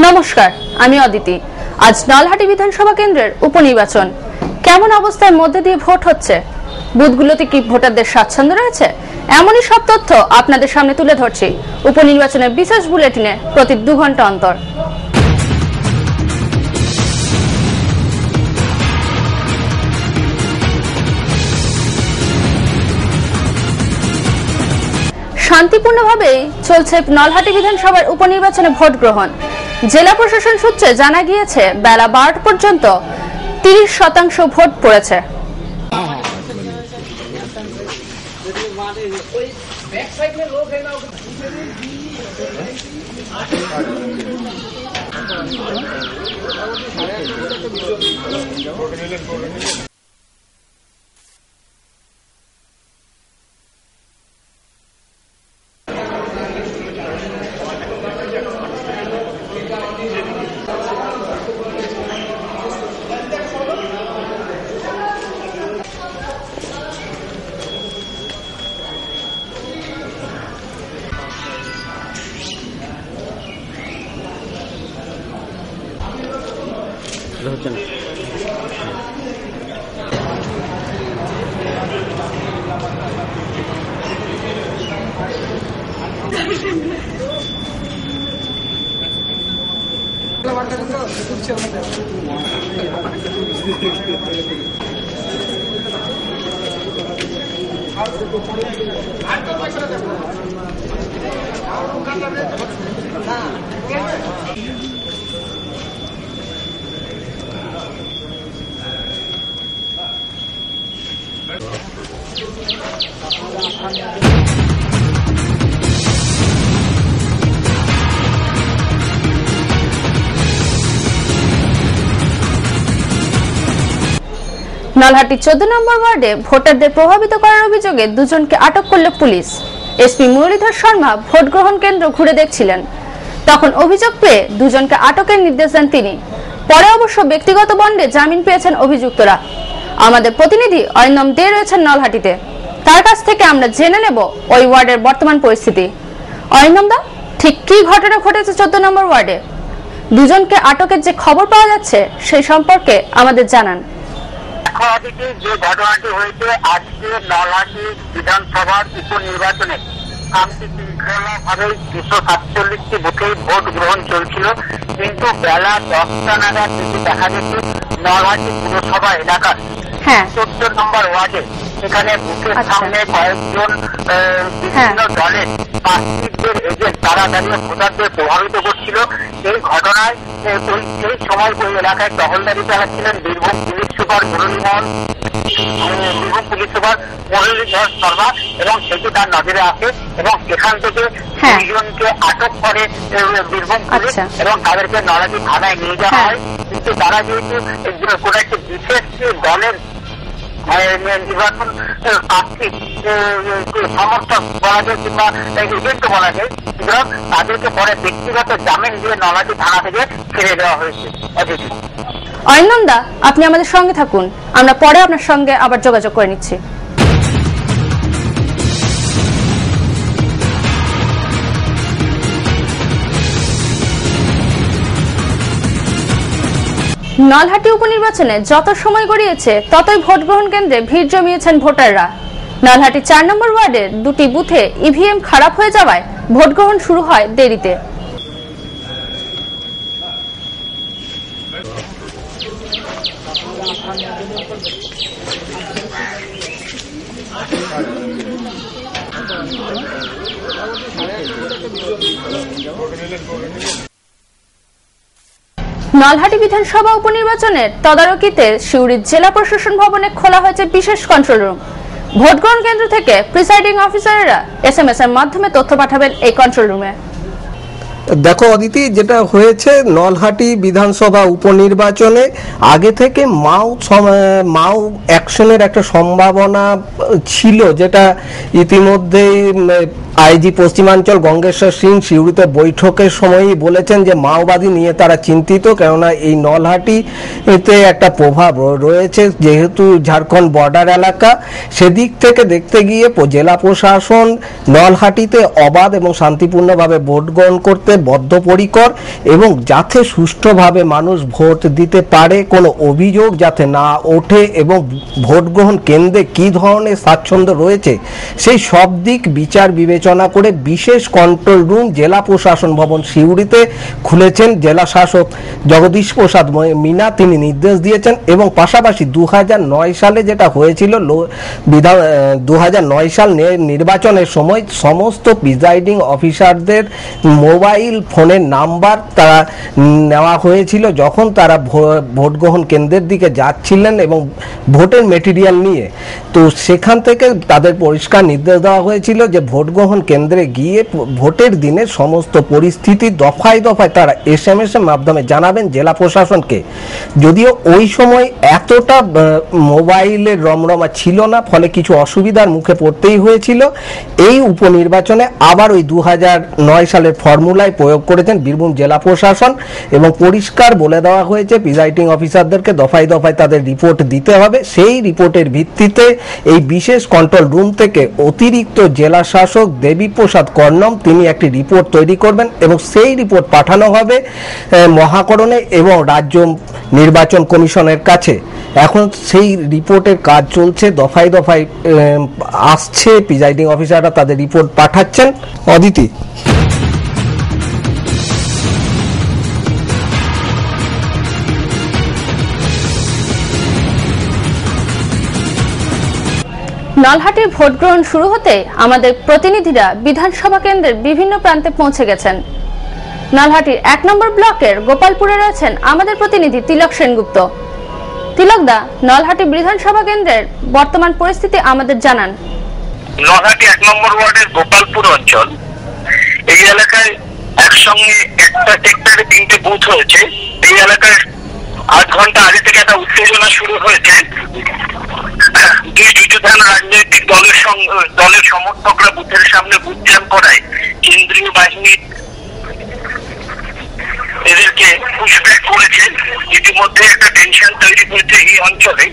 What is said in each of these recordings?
নমস্কার, আমি অদিতি। আজ নলহাটি বিধানসভা কেন্দ্রের উপনির্বাচন। কেমন অবস্থার মধ্যে দিয়ে ভোট হচ্ছে, বুথগুলোতে কি ভোটারদের স্বাচ্ছন্দ্য রয়েছে, এমনই সব তথ্য আপনাদের সামনে তুলে ধরছি উপনির্বাচনের বিশেষ বুলেটিনে প্রতি 2 ঘন্টা অন্তর। শান্তিপূর্ণভাবেই চলছে নলহাটি বিধানসভার উপনির্বাচনে ভোট গ্রহণ। জেলা প্রশাসন সূত্রে জানা গিয়েছে বেলা 12টা পর্যন্ত 30% ভোট পড়েছে। নলহাটি 14 নম্বর ওয়ার্ডে ভোটারদের প্রভাবিত করার অভিযোগে দুজনকে আটক করল police. SP Muralidhar Sharma vote গ্রহণ কেন্দ্র ঘুরে দেখছিলেন, তখন অভিযোগ পেয়ে দুজনকে আটকের নির্দেশ দেন তিনি। পরে অবশ্য ব্যক্তিগত বন্ডে জামিন পেয়েছেন অভিযুক্তরা। আমাদের প্রতিনিধি অরিন্দম দে রয়েছেন নলহাটিতে, তার কাছ থেকে আমরা জেনে নেব ওই ওয়ার্ডের বর্তমান পরিস্থিতি। অরিন্দম দা, ঠিক কি ঘটনা ঘটেছে 14 নম্বর ওয়ার্ডে? দুজনকে আটকের যে খবর পাওয়া যাচ্ছে সেই সম্পর্কে আমাদের জানান। যে ঘটনাটি হয়েছে আজকে নলহাটি বিধানসভার উপনির্বাচনে শান্তি শৃঙ্খলাভাবে 247টি বুথে ভোট গ্রহণ চলছিল, কিন্তু বেলা 10টা নাগাদ থেকে দেখা গেছে নলহাটি পুরসভা এলাকার 14 নম্বর ওয়ার্ডে সেখানে বুথের সামনে কয়েকজন বিভিন্ন দলের প্রার্থীদের এজেন্ট তারা দাঁড়িয়ে ভোটারদের প্রভাবিত করছিল। এই ঘটনায় সেই সময় ওই এলাকায় টহলদারি চালাচ্ছিলেন বীরভূম পুলিশ সুপার মুরলীধর শর্মা, এবং সেটি তার নজরে আসে এবং সেখান থেকে দুজনকে আটক করে বীরভূম পুলিশ এবং তাদেরকে নলহাটি থানায় নিয়ে যাওয়া হয়। কিন্তু তারা যেহেতু কোন একটি বিশেষ দলের নির্বাচন প্রার্থী সমর্থক বলা যায় কিংবা এজেন্ট বলা যায়, সুতরাং তাদেরকে পরে ব্যক্তিগত জামিন দিয়ে নলহাটি থানা থেকে ছেড়ে দেওয়া হয়েছে। অরিন্দম দা, আপনি আমাদের সঙ্গে থাকুন, আমরা পরে আপনার সঙ্গে আবার যোগাযোগ করে নিচ্ছি। নলহাটি উপনির্বাচনে যত সময় গড়িয়েছে ততই ভোট গ্রহণ কেন্দ্রে ভিড় জমিয়েছেন ভোটাররা। নলহাটি 4 নম্বর ওয়ার্ডের 2টি বুথে ইভিএম খারাপ হয়ে যাওয়ায় ভোট গ্রহণ শুরু হয় দেরিতে। নলহাটি বিধানসভা উপনির্বাচনের তদারকিতে সিউড়ির জেলা প্রশাসন ভবনে খোলা হয়েছে বিশেষ কন্ট্রোল রুম। ভোট গ্রহণ কেন্দ্র থেকে প্রিসাইডিং অফিসাররা SMS এর মাধ্যমে তথ্য পাঠাবেন এই কন্ট্রোল রুমে। দেখো অদিতি, যেটা হয়েছে নলহাটি বিধানসভা উপনির্বাচনে আগে থেকে মাও অ্যাকশনের একটা সম্ভাবনা ছিল, যেটা ইতিমধ্যেই আইজি পশ্চিমাঞ্চল গঙ্গেশ্বর সিং সিউড়িতে বৈঠকের সময়ই বলেছেন যে মাওবাদী নিয়ে তারা চিন্তিত, কেননা এই নলহাটিতে একটা প্রভাব রয়েছে, যেহেতু ঝাড়খণ্ড বর্ডার এলাকা। সেদিক থেকে দেখতে গিয়ে জেলা প্রশাসন নলহাটিতে অবাধ এবং শান্তিপূর্ণভাবে ভোট গ্রহণ করতে বদ্ধপরিকর, এবং যাতে সুষ্ঠুভাবে মানুষ ভোট দিতে পারে, কোনো অভিযোগ যাতে না ওঠে, এবং ভোট গ্রহণ কেন্দ্রে কী ধরনের স্বাচ্ছন্দ্য রয়েছে সেই সব দিক বিচার বিবেচনা করে বিশেষ কন্ট্রোল রুম জেলা প্রশাসন ভবন সিউড়িতে খুলেছেন জেলা শাসক জগদীশ প্রসাদ মিনা। তিনি নির্দেশ দিয়েছেন, এবং পাশাপাশি 2009 সালে যেটা হয়েছিল 2009 সাল নির্বাচনের সময় সমস্ত প্রিজাইডিং অফিসারদের মোবাইল ফোনের নাম্বার তারা নেওয়া হয়েছিল যখন তারা ভোট গ্রহণ কেন্দ্রের দিকে যাচ্ছিলেন এবং ভোটের মেটেরিয়াল নিয়ে। তো সেখান থেকে তাদের পরিষ্কার নির্দেশ দেওয়া হয়েছিল যে ভোট গ্রহণ কেন্দ্রে গিয়ে ভোটের দিনে সমস্ত পরিস্থিতি দফায় দফায় তারা SMS এর মাধ্যমে জানাবেন জেলা প্রশাসনকে। যদিও ওই সময় এতটা মোবাইলের রমরমা ছিল না, ফলে কিছু অসুবিধার মুখে পড়তেই হয়েছিল। এই উপনির্বাচনে আবার ওই 2009 সালের ফর্মুলায় প্রয়োগ করেছেন বীরভূম জেলা প্রশাসন, এবং পরিষ্কার বলে দেওয়া হয়েছে প্রিজাইডিং অফিসারদেরকে দফায় দফায় তাদের রিপোর্ট দিতে হবে। সেই রিপোর্টের ভিত্তিতে এই বিশেষ কন্ট্রোল রুম থেকে অতিরিক্ত জেলা শাসক দেবীপ্রসাদ কর্ণম তিনি একটি রিপোর্ট তৈরি করবেন, এবং সেই রিপোর্ট পাঠানো হবে মহাকরণে এবং রাজ্য নির্বাচন কমিশনের কাছে। এখন সেই রিপোর্টের কাজ চলছে, দফায় দফায় আসছে, প্রিজাইডিং অফিসাররা তাদের রিপোর্ট পাঠাচ্ছেন। অদিতি, নলহাটির ভোট গ্রহণ শুরু হতে আমাদের প্রতিনিধিরা বিধানসভা কেন্দ্রের বিভিন্ন প্রান্তে পৌঁছে গেছেন। নলহাটির 1 নম্বর ব্লকের গোপালপুরে রয়েছেন আমাদের প্রতিনিধি তিলক সেনগুপ্ত। তিলকদা, নলহাটি বিধানসভা কেন্দ্রের বর্তমান পরিস্থিতি আমাদের জানান। নলহাটি 1 নম্বর ওয়ার্ডের গোপালপুর অঞ্চল, এই এলাকায় একসঙ্গে একটা সেক্টরে 3টে বুথ হয়েছে। এই এলাকায় 8 ঘন্টা আগে থেকে একটা উত্তেজনা শুরু হয়েছে। দুই যুযুধান রাজনৈতিক দলের সমর্থকরা বুথের সামনে বুথ জ্যাম করায় কেন্দ্রীয় বাহিনী এদেরকে পুশব্যাক করেছে। ইতিমধ্যে একটা টেনশন তৈরি হয়েছে এই অঞ্চলে।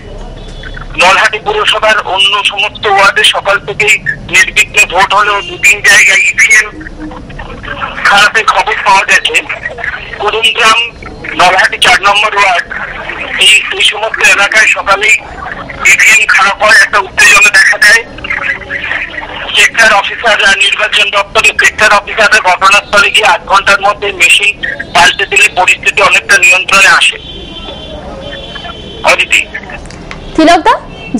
নলহাটি পুরসভার অন্য সমস্ত ওয়ার্ডে সকাল থেকেই নির্বিঘ্নে ভোট হলেও 2-3 জায়গায় EVM খারাপের খবর পাওয়া গেছে। করুণগ্রাম, নলহাটি 4 নম্বর ওয়ার্ড, এই সমস্ত এলাকায় সকালেই EVM খারাপ হয়, একটা উত্তেজনা দেখা দেয়। সেক্টর অফিসাররা, নির্বাচন দপ্তরের সেক্টর অফিসাররা ঘটনাস্থলে গিয়ে 8 ঘন্টার মধ্যে মেশিন পাল্টে দিলে পরিস্থিতি অনেকটা নিয়ন্ত্রণে আসে। অদিতি, তিলকদা,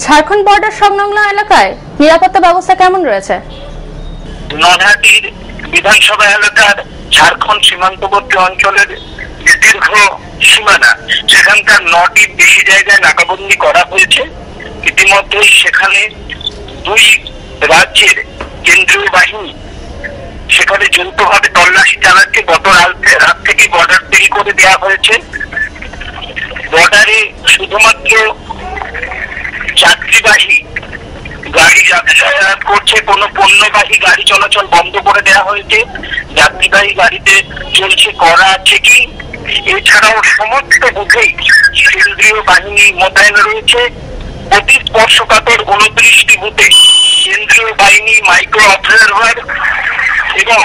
ঝাড়খণ্ড বর্ডার সংলগ্ন এলাকায় নিরাপত্তা ব্যবস্থা কেমন রয়েছে? নলহাটির বিধানসভা এলাকার ঝাড়খণ্ড সীমান্তবর্তী অঞ্চলের দীর্ঘ সীমানা, সেখানকার 9টির বেশি জায়গায় নাকাবন্দি করা হয়েছে। ইতিমধ্যেই সেখানে 2 রাজ্যের কেন্দ্রীয় বাহিনী সেখানে যৌথভাবে তল্লাশি চালাচ্ছে। গত রাত থেকে বর্ডার তৈরি করে দেওয়া হয়েছে। বর্ডারে শুধুমাত্র যাত্রীবাহী গাড়ি যাতায়াত করছে, কোনো পণ্যবাহী গাড়ি চলাচল বন্ধ করে দেওয়া হয়েছে। যাত্রীবাহী গাড়িতে চলছে কড়া চেকিং। এছাড়াও সমস্ত বুথেই কেন্দ্রীয় বাহিনী মোতায়েন রয়েছে। অতি স্পর্শকাতর 29টি বুথে কেন্দ্রীয় বাহিনী মাইক্রো অবজারভার এবং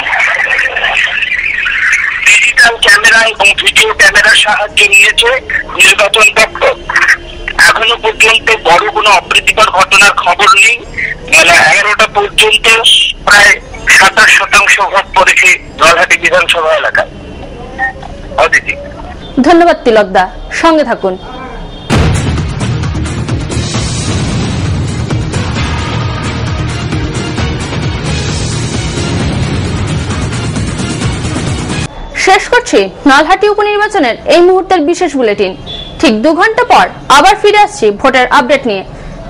ডিজিটাল ক্যামেরা এবং ভিডিও ক্যামেরার সাহায্য নিয়েছে নির্বাচন দপ্তর। এখনো পর্যন্ত বড় কোনো অপ্রীতিকর ঘটনার খবর নেই। বেলা 11টা পর্যন্ত প্রায় 27% ভোট পড়েছে নলহাটি বিধানসভা এলাকায়। অদিতি, ধন্যবাদ তিলকদা, সঙ্গে থাকুন। শেষ করছি নলহাটি উপনির্বাচনের এই মুহূর্তের বিশেষ বুলেটিন। ঠিক 2 ঘন্টা পর আবার ফিরে আসছি ভোটের আপডেট নিয়ে।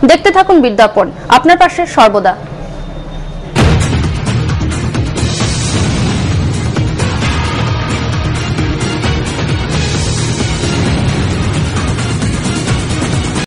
দেখতে থাকুন বিজ্ঞাপন, আপনার পাশে সর্বদা।